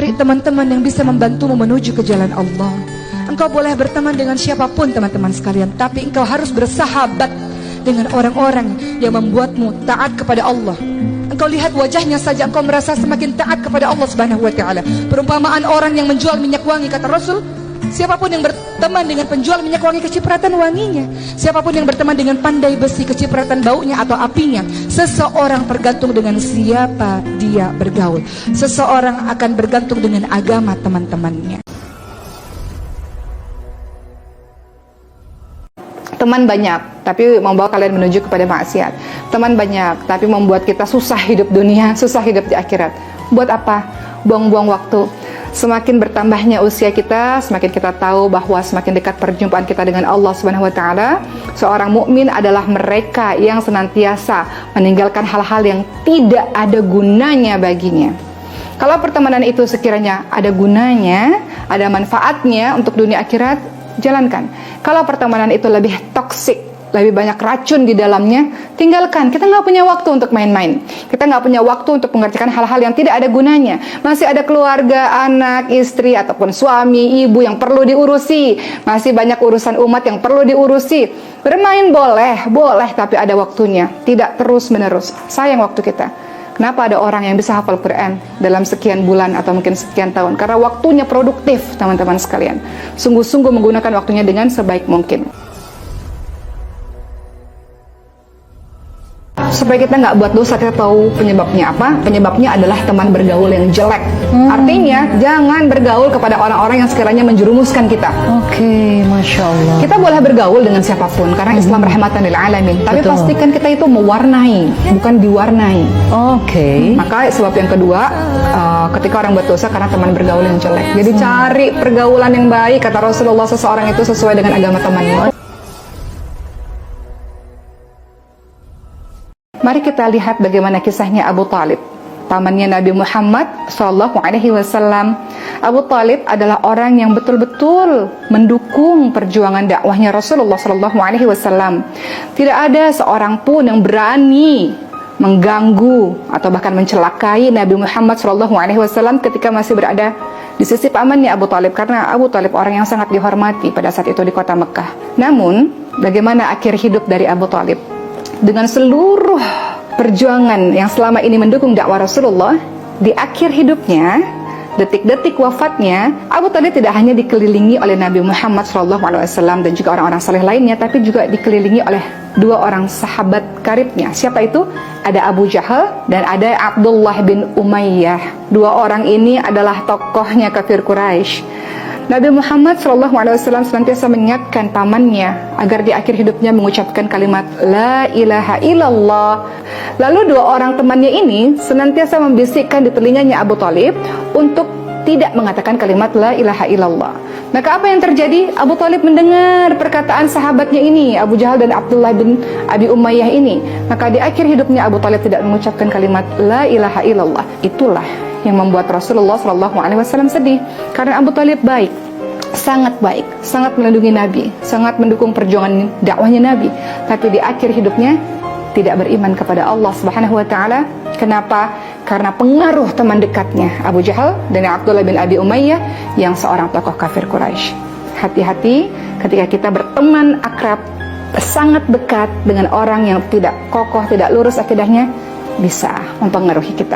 cari teman-teman yang bisa membantumu menuju ke jalan Allah. Engkau boleh berteman dengan siapapun teman-teman sekalian, tapi engkau harus bersahabat dengan orang-orang yang membuatmu taat kepada Allah. Engkau lihat wajahnya saja engkau merasa semakin taat kepada Allah Subhanahu wa taala. Perumpamaan orang yang menjual minyak wangi, kata Rasul, siapapun yang berteman dengan penjual minyak wangi, kecipratan wanginya. Siapapun yang berteman dengan pandai besi, kecipratan baunya atau apinya. Seseorang tergantung dengan siapa dia bergaul. Seseorang akan bergantung dengan agama teman-temannya. Teman banyak, tapi membawa kalian menuju kepada maksiat. Teman banyak, tapi membuat kita susah hidup dunia, susah hidup di akhirat. Buat apa? Buang-buang waktu. Semakin bertambahnya usia kita, semakin kita tahu bahwa semakin dekat perjumpaan kita dengan Allah Subhanahu wa taala. Seorang mukmin adalah mereka yang senantiasa meninggalkan hal-hal yang tidak ada gunanya baginya. Kalau pertemanan itu sekiranya ada gunanya, ada manfaatnya untuk dunia akhirat, jalankan. Kalau pertemanan itu lebih toksik, lebih banyak racun di dalamnya, tinggalkan. Kita nggak punya waktu untuk main-main. Kita nggak punya waktu untuk mengerjakan hal-hal yang tidak ada gunanya. Masih ada keluarga, anak, istri, ataupun suami, ibu yang perlu diurusi. Masih banyak urusan umat yang perlu diurusi. Bermain boleh, tapi ada waktunya. Tidak terus-menerus. Sayang waktu kita. Kenapa ada orang yang bisa hafal Quran dalam sekian bulan atau mungkin sekian tahun? Karena waktunya produktif, teman-teman sekalian. Sungguh-sungguh menggunakan waktunya dengan sebaik mungkin. Supaya kita nggak buat dosa, kita tahu penyebabnya apa? Penyebabnya adalah teman bergaul yang jelek. Artinya, jangan bergaul kepada orang-orang yang sekiranya menjerumuskan kita. Oke, Masya Allah. Kita boleh bergaul dengan siapapun, karena Islam rahmatan lil alamin. Tapi Betul. pastikan kita itu mewarnai, bukan diwarnai. Oke. Maka sebab yang kedua, ketika orang buat dosa karena teman bergaul yang jelek. Jadi cari pergaulan yang baik. Kata Rasulullah, seseorang itu sesuai dengan agama temannya. Mari kita lihat bagaimana kisahnya Abu Talib, pamannya Nabi Muhammad SAW. Abu Talib adalah orang yang betul-betul mendukung perjuangan dakwahnya Rasulullah SAW. Tidak ada seorang pun yang berani mengganggu atau bahkan mencelakai Nabi Muhammad SAW ketika masih berada di sisi pamannya Abu Talib, karena Abu Talib orang yang sangat dihormati pada saat itu di kota Mekah. Namun, bagaimana akhir hidup dari Abu Talib? Dengan seluruh perjuangan yang selama ini mendukung dakwah Rasulullah, di akhir hidupnya, detik-detik wafatnya, Abu Talib tidak hanya dikelilingi oleh Nabi Muhammad SAW dan juga orang-orang saleh lainnya, tapi juga dikelilingi oleh dua orang sahabat karibnya. Siapa itu? Ada Abu Jahal dan ada Abdullah bin Umayyah. Dua orang ini adalah tokohnya kafir Quraisy. Nabi Muhammad SAW senantiasa mengingatkan pamannya agar di akhir hidupnya mengucapkan kalimat La ilaha illallah. Lalu dua orang temannya ini senantiasa membisikkan di telinganya Abu Talib untuk tidak mengatakan kalimat La ilaha illallah. Maka apa yang terjadi? Abu Talib mendengar perkataan sahabatnya ini, Abu Jahal dan Abdullah bin Abi Umayyah ini. Maka di akhir hidupnya Abu Talib tidak mengucapkan kalimat La ilaha illallah. Itulah yang membuat Rasulullah SAW sedih, karena Abu Talib baik, sangat melindungi Nabi, sangat mendukung perjuangan dakwahnya Nabi, tapi di akhir hidupnya tidak beriman kepada Allah Subhanahu wa taala. Kenapa? Karena pengaruh teman dekatnya Abu Jahal dan Abdullah bin Abi Umayyah yang seorang tokoh kafir Quraisy. Hati-hati ketika kita berteman akrab, sangat dekat dengan orang yang tidak kokoh, tidak lurus akidahnya, bisa mempengaruhi kita.